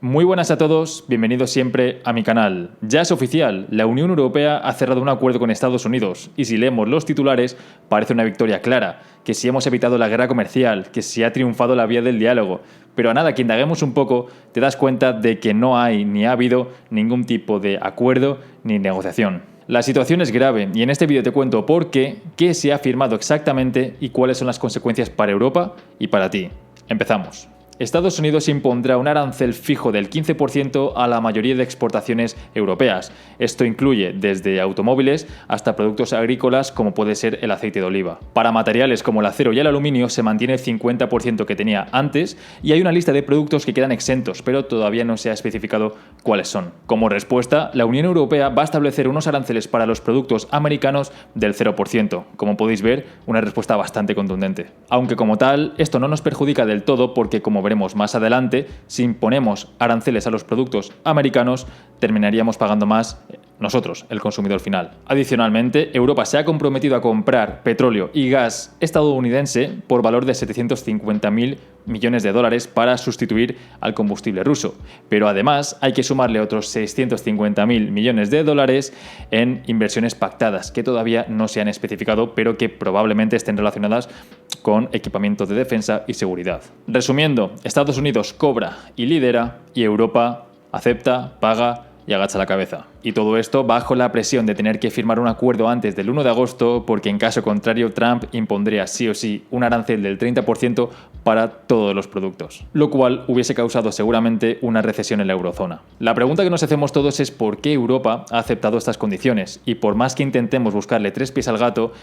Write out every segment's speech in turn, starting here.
Muy buenas a todos, bienvenidos siempre a mi canal. Ya es oficial, la Unión Europea ha cerrado un acuerdo con Estados Unidos y si leemos los titulares parece una victoria clara, que si hemos evitado la guerra comercial, que si ha triunfado la vía del diálogo, pero a nada que indaguemos un poco te das cuenta de que no hay ni ha habido ningún tipo de acuerdo ni negociación. La situación es grave y en este vídeo te cuento por qué se ha firmado exactamente y cuáles son las consecuencias para Europa y para ti. Empezamos. Estados Unidos impondrá un arancel fijo del 15% a la mayoría de exportaciones europeas. Esto incluye desde automóviles hasta productos agrícolas como puede ser el aceite de oliva. Para materiales como el acero y el aluminio se mantiene el 50% que tenía antes y hay una lista de productos que quedan exentos, pero todavía no se ha especificado cuáles son. Como respuesta, la Unión Europea va a establecer unos aranceles para los productos americanos del 0%. Como podéis ver, una respuesta bastante contundente. Aunque como tal, esto no nos perjudica del todo porque como veremos más adelante, si imponemos aranceles a los productos americanos, terminaríamos pagando más nosotros, el consumidor final. Adicionalmente, Europa se ha comprometido a comprar petróleo y gas estadounidense por valor de 750.000 millones de dólares para sustituir al combustible ruso. Pero además hay que sumarle otros 650.000 millones de dólares en inversiones pactadas, que todavía no se han especificado, pero que probablemente estén relacionadas con equipamiento de defensa y seguridad. Resumiendo, Estados Unidos cobra y lidera y Europa acepta, paga y agacha la cabeza. Y todo esto bajo la presión de tener que firmar un acuerdo antes del 1 de agosto porque en caso contrario Trump impondría sí o sí un arancel del 30% para todos los productos, lo cual hubiese causado seguramente una recesión en la eurozona. La pregunta que nos hacemos todos es por qué Europa ha aceptado estas condiciones y por más que intentemos buscarle tres pies al gato,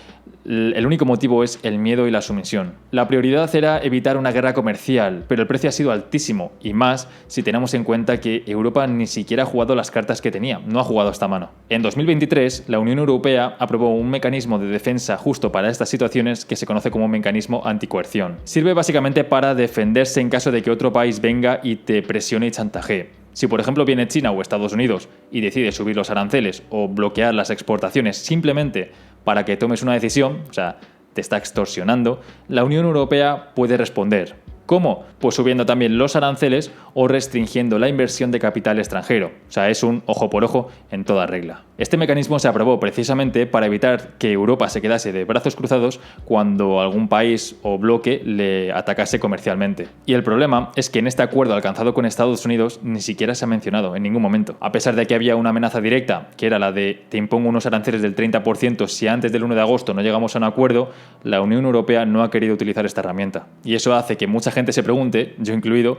el único motivo es el miedo y la sumisión. La prioridad era evitar una guerra comercial, pero el precio ha sido altísimo y más si tenemos en cuenta que Europa ni siquiera ha jugado las cartas que tenía, no ha jugado esta mano. En 2023, la Unión Europea aprobó un mecanismo de defensa justo para estas situaciones que se conoce como mecanismo anticoerción. Sirve básicamente para defenderse en caso de que otro país venga y te presione y chantajee. Si por ejemplo viene China o Estados Unidos y decide subir los aranceles o bloquear las exportaciones simplemente para que tomes una decisión, o sea, te está extorsionando, la Unión Europea puede responder. ¿Cómo? Pues subiendo también los aranceles o restringiendo la inversión de capital extranjero. O sea, es un ojo por ojo en toda regla. Este mecanismo se aprobó precisamente para evitar que Europa se quedase de brazos cruzados cuando algún país o bloque le atacase comercialmente. Y el problema es que en este acuerdo alcanzado con Estados Unidos ni siquiera se ha mencionado en ningún momento. A pesar de que había una amenaza directa, que era la de te impongo unos aranceles del 30% si antes del 1 de agosto no llegamos a un acuerdo, la Unión Europea no ha querido utilizar esta herramienta. Y eso hace que mucha gente se pregunte, yo incluido,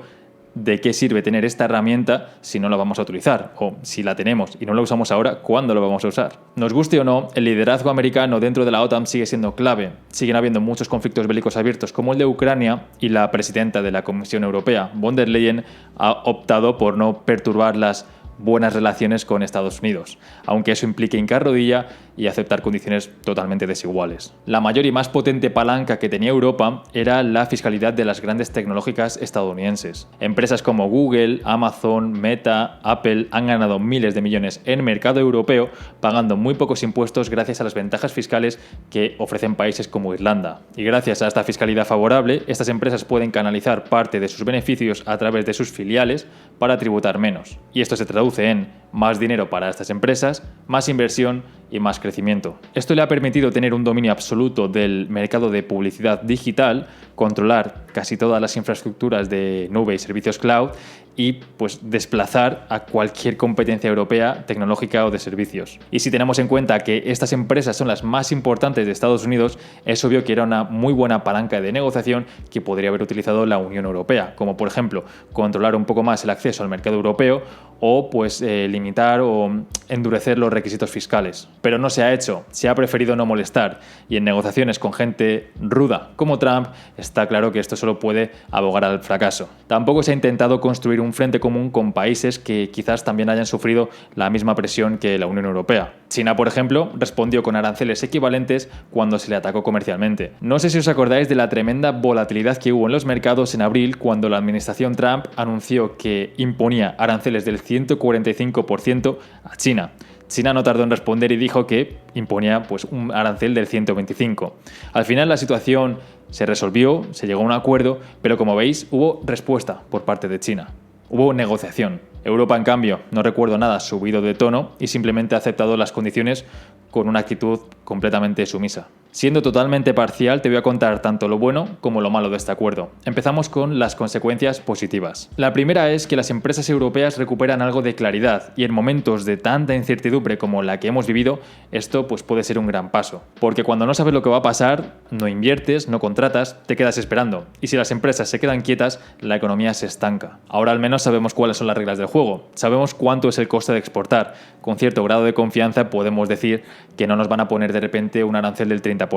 ¿de qué sirve tener esta herramienta si no la vamos a utilizar? O si la tenemos y no la usamos ahora, ¿cuándo la vamos a usar? Nos guste o no, el liderazgo americano dentro de la OTAN sigue siendo clave. Siguen habiendo muchos conflictos bélicos abiertos como el de Ucrania y la presidenta de la Comisión Europea, von der Leyen, ha optado por no perturbar las buenas relaciones con Estados Unidos, aunque eso implique hincar rodilla y aceptar condiciones totalmente desiguales. La mayor y más potente palanca que tenía Europa era la fiscalidad de las grandes tecnológicas estadounidenses. Empresas como Google, Amazon, Meta, Apple han ganado miles de millones en mercado europeo pagando muy pocos impuestos gracias a las ventajas fiscales que ofrecen países como Irlanda. Y gracias a esta fiscalidad favorable, estas empresas pueden canalizar parte de sus beneficios a través de sus filiales para tributar menos. Y esto se traduce en más dinero para estas empresas, más inversión y más crecimiento. Esto le ha permitido tener un dominio absoluto del mercado de publicidad digital, controlar casi todas las infraestructuras de nube y servicios cloud y pues desplazar a cualquier competencia europea tecnológica o de servicios. Y si tenemos en cuenta que estas empresas son las más importantes de Estados Unidos, es obvio que era una muy buena palanca de negociación que podría haber utilizado la Unión Europea, como por ejemplo controlar un poco más el acceso al mercado europeo o pues limitar o endurecer los requisitos fiscales. Pero no se ha hecho, se ha preferido no molestar y en negociaciones con gente ruda como Trump está claro que esto solo puede abogar al fracaso. Tampoco se ha intentado construir un frente común con países que quizás también hayan sufrido la misma presión que la Unión Europea. China, por ejemplo, respondió con aranceles equivalentes cuando se le atacó comercialmente. No sé si os acordáis de la tremenda volatilidad que hubo en los mercados en abril cuando la administración Trump anunció que imponía aranceles del 145% a China. China no tardó en responder y dijo que imponía pues, un arancel del 125%. Al final la situación se resolvió, se llegó a un acuerdo, pero como veis hubo respuesta por parte de China. Hubo negociación. Europa, en cambio, no recuerdo nada, subido de tono y simplemente ha aceptado las condiciones con una actitud completamente sumisa. Siendo totalmente parcial, te voy a contar tanto lo bueno como lo malo de este acuerdo. Empezamos con las consecuencias positivas. La primera es que las empresas europeas recuperan algo de claridad y en momentos de tanta incertidumbre como la que hemos vivido, esto pues puede ser un gran paso. Porque cuando no sabes lo que va a pasar, no inviertes, no contratas, te quedas esperando. Y si las empresas se quedan quietas, la economía se estanca. Ahora al menos sabemos cuáles son las reglas del juego. Sabemos cuánto es el coste de exportar. Con cierto grado de confianza podemos decir que no nos van a poner de repente un arancel del 30%.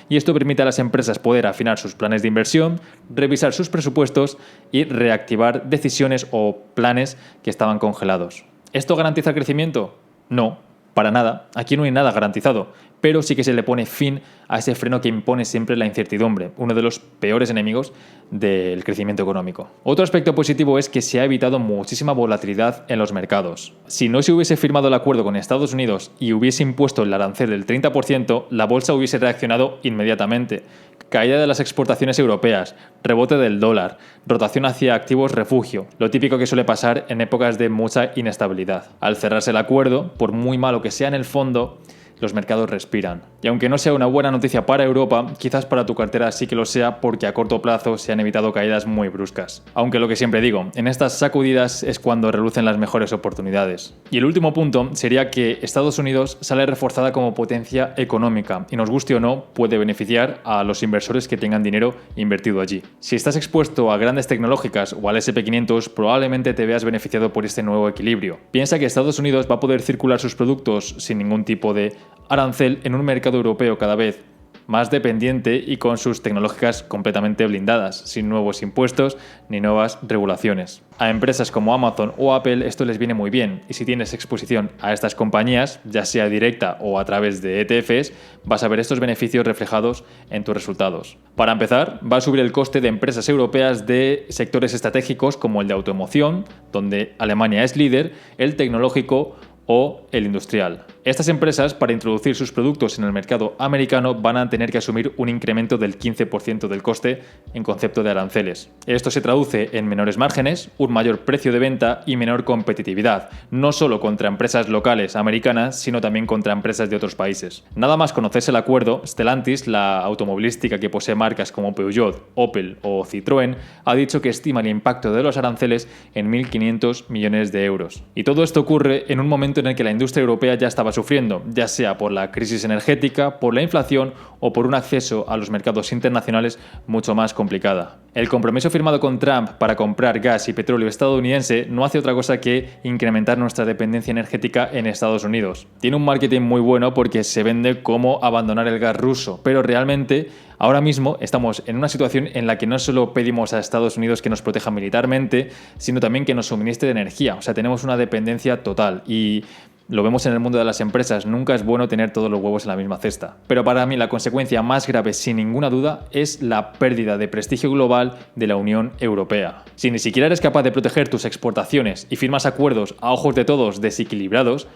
Y esto permite a las empresas poder afinar sus planes de inversión, revisar sus presupuestos y reactivar decisiones o planes que estaban congelados. ¿Esto garantiza el crecimiento? No, para nada. Aquí no hay nada garantizado, pero sí que se le pone fin a ese freno que impone siempre la incertidumbre, uno de los peores enemigos del crecimiento económico. Otro aspecto positivo es que se ha evitado muchísima volatilidad en los mercados. Si no se hubiese firmado el acuerdo con Estados Unidos y hubiese impuesto el arancel del 30%, la bolsa hubiese reaccionado inmediatamente. Caída de las exportaciones europeas, rebote del dólar, rotación hacia activos refugio, lo típico que suele pasar en épocas de mucha inestabilidad. Al cerrarse el acuerdo, por muy malo que sea en el fondo, los mercados respiran. Y aunque no sea una buena noticia para Europa, quizás para tu cartera sí que lo sea porque a corto plazo se han evitado caídas muy bruscas. Aunque lo que siempre digo, en estas sacudidas es cuando relucen las mejores oportunidades. Y el último punto sería que Estados Unidos sale reforzada como potencia económica y nos guste o no puede beneficiar a los inversores que tengan dinero invertido allí. Si estás expuesto a grandes tecnológicas o al S&P 500, probablemente te veas beneficiado por este nuevo equilibrio. Piensa que Estados Unidos va a poder circular sus productos sin ningún tipo de arancel en un mercado europeo cada vez más dependiente y con sus tecnológicas completamente blindadas, sin nuevos impuestos ni nuevas regulaciones. A empresas como Amazon o Apple esto les viene muy bien y si tienes exposición a estas compañías, ya sea directa o a través de ETFs, vas a ver estos beneficios reflejados en tus resultados. Para empezar, va a subir el coste de empresas europeas de sectores estratégicos como el de automoción, donde Alemania es líder, el tecnológico o el industrial. Estas empresas, para introducir sus productos en el mercado americano, van a tener que asumir un incremento del 15% del coste en concepto de aranceles. Esto se traduce en menores márgenes, un mayor precio de venta y menor competitividad, no solo contra empresas locales americanas, sino también contra empresas de otros países. Nada más conocerse el acuerdo, Stellantis, la automovilística que posee marcas como Peugeot, Opel o Citroën, ha dicho que estima el impacto de los aranceles en 1.500 millones de euros. Y todo esto ocurre en un momento en el que la industria europea ya estaba sufriendo, ya sea por la crisis energética, por la inflación o por un acceso a los mercados internacionales mucho más complicada. El compromiso firmado con Trump para comprar gas y petróleo estadounidense no hace otra cosa que incrementar nuestra dependencia energética en Estados Unidos. Tiene un marketing muy bueno porque se vende como abandonar el gas ruso, pero realmente ahora mismo estamos en una situación en la que no solo pedimos a Estados Unidos que nos proteja militarmente, sino también que nos suministre energía. O sea, tenemos una dependencia total y lo vemos en el mundo de las empresas, nunca es bueno tener todos los huevos en la misma cesta. Pero para mí la consecuencia más grave, sin ninguna duda, es la pérdida de prestigio global de la Unión Europea. Si ni siquiera eres capaz de proteger tus exportaciones y firmas acuerdos a ojos de todos desequilibrados,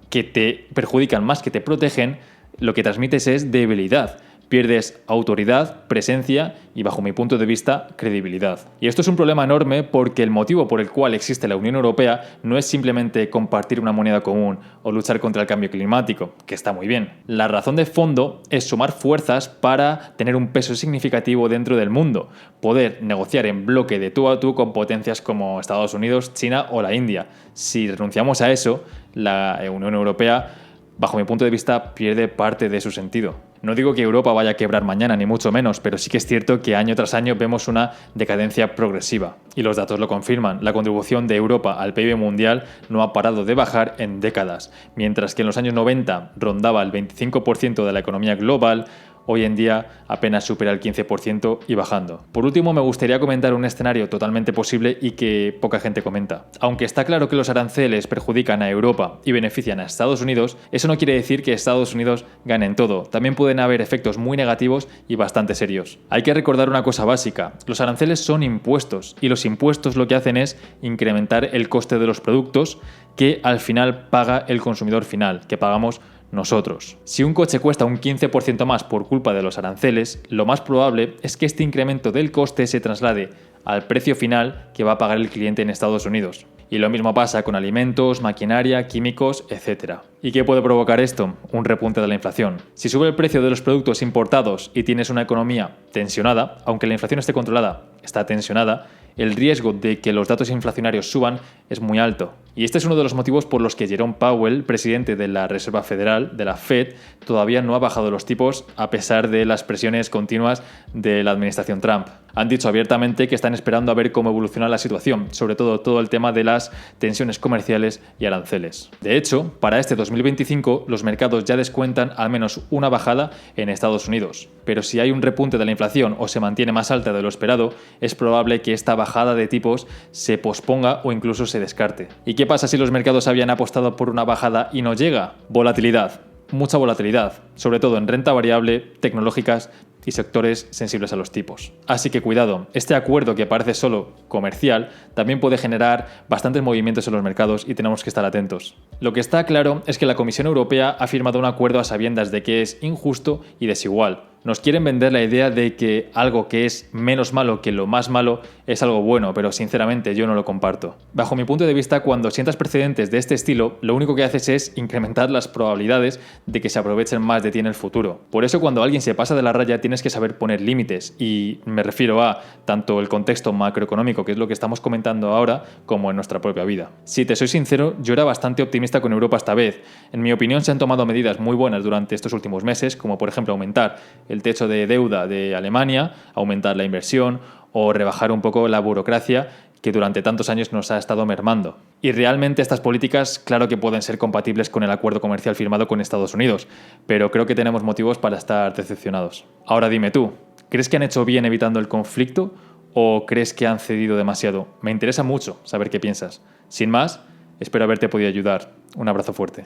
que te perjudican más que te protegen, lo que transmites es debilidad. Pierdes autoridad, presencia y, bajo mi punto de vista, credibilidad. Y esto es un problema enorme porque el motivo por el cual existe la Unión Europea no es simplemente compartir una moneda común o luchar contra el cambio climático, que está muy bien. La razón de fondo es sumar fuerzas para tener un peso significativo dentro del mundo, poder negociar en bloque de tú a tú con potencias como Estados Unidos, China o la India. Si renunciamos a eso, la Unión Europea, bajo mi punto de vista, pierde parte de su sentido. No digo que Europa vaya a quebrar mañana, ni mucho menos, pero sí que es cierto que año tras año vemos una decadencia progresiva. Y los datos lo confirman. La contribución de Europa al PIB mundial no ha parado de bajar en décadas. Mientras que en los años 90 rondaba el 25% de la economía global, hoy en día apenas supera el 15% y bajando. Por último, me gustaría comentar un escenario totalmente posible y que poca gente comenta. Aunque está claro que los aranceles perjudican a Europa y benefician a Estados Unidos, eso no quiere decir que Estados Unidos gane en todo. También pueden haber efectos muy negativos y bastante serios. Hay que recordar una cosa básica. Los aranceles son impuestos y los impuestos lo que hacen es incrementar el coste de los productos que al final paga el consumidor final, que pagamos nosotros. Si un coche cuesta un 15% más por culpa de los aranceles, lo más probable es que este incremento del coste se traslade al precio final que va a pagar el cliente en Estados Unidos. Y lo mismo pasa con alimentos, maquinaria, químicos, etc. ¿Y qué puede provocar esto? Un repunte de la inflación. Si sube el precio de los productos importados y tienes una economía tensionada, aunque la inflación esté controlada, está tensionada, el riesgo de que los datos inflacionarios suban es muy alto. Y este es uno de los motivos por los que Jerome Powell, presidente de la Reserva Federal, de la Fed, todavía no ha bajado los tipos a pesar de las presiones continuas de la administración Trump. Han dicho abiertamente que están esperando a ver cómo evoluciona la situación, sobre todo el tema de las tensiones comerciales y aranceles. De hecho, para este 2025 los mercados ya descuentan al menos una bajada en Estados Unidos. Pero si hay un repunte de la inflación o se mantiene más alta de lo esperado, es probable que esta bajada de tipos se posponga o incluso se descarte. ¿Y qué pasa si los mercados habían apostado por una bajada y no llega? Volatilidad. Mucha volatilidad, sobre todo en renta variable, tecnológicas y sectores sensibles a los tipos. Así que cuidado, este acuerdo que parece solo comercial también puede generar bastantes movimientos en los mercados y tenemos que estar atentos. Lo que está claro es que la Comisión Europea ha firmado un acuerdo a sabiendas de que es injusto y desigual. Nos quieren vender la idea de que algo que es menos malo que lo más malo es algo bueno, pero sinceramente yo no lo comparto. Bajo mi punto de vista, cuando sientas precedentes de este estilo, lo único que haces es incrementar las probabilidades de que se aprovechen más de ti en el futuro. Por eso cuando alguien se pasa de la raya tienes que saber poner límites, y me refiero a tanto el contexto macroeconómico, que es lo que estamos comentando ahora, como en nuestra propia vida. Si te soy sincero, yo era bastante optimista con Europa esta vez. En mi opinión se han tomado medidas muy buenas durante estos últimos meses, como por ejemplo aumentar el techo de deuda de Alemania, aumentar la inversión o rebajar un poco la burocracia que durante tantos años nos ha estado mermando. Y realmente estas políticas, claro que pueden ser compatibles con el acuerdo comercial firmado con Estados Unidos, pero creo que tenemos motivos para estar decepcionados. Ahora dime tú, ¿crees que han hecho bien evitando el conflicto o crees que han cedido demasiado? Me interesa mucho saber qué piensas. Sin más, espero haberte podido ayudar. Un abrazo fuerte.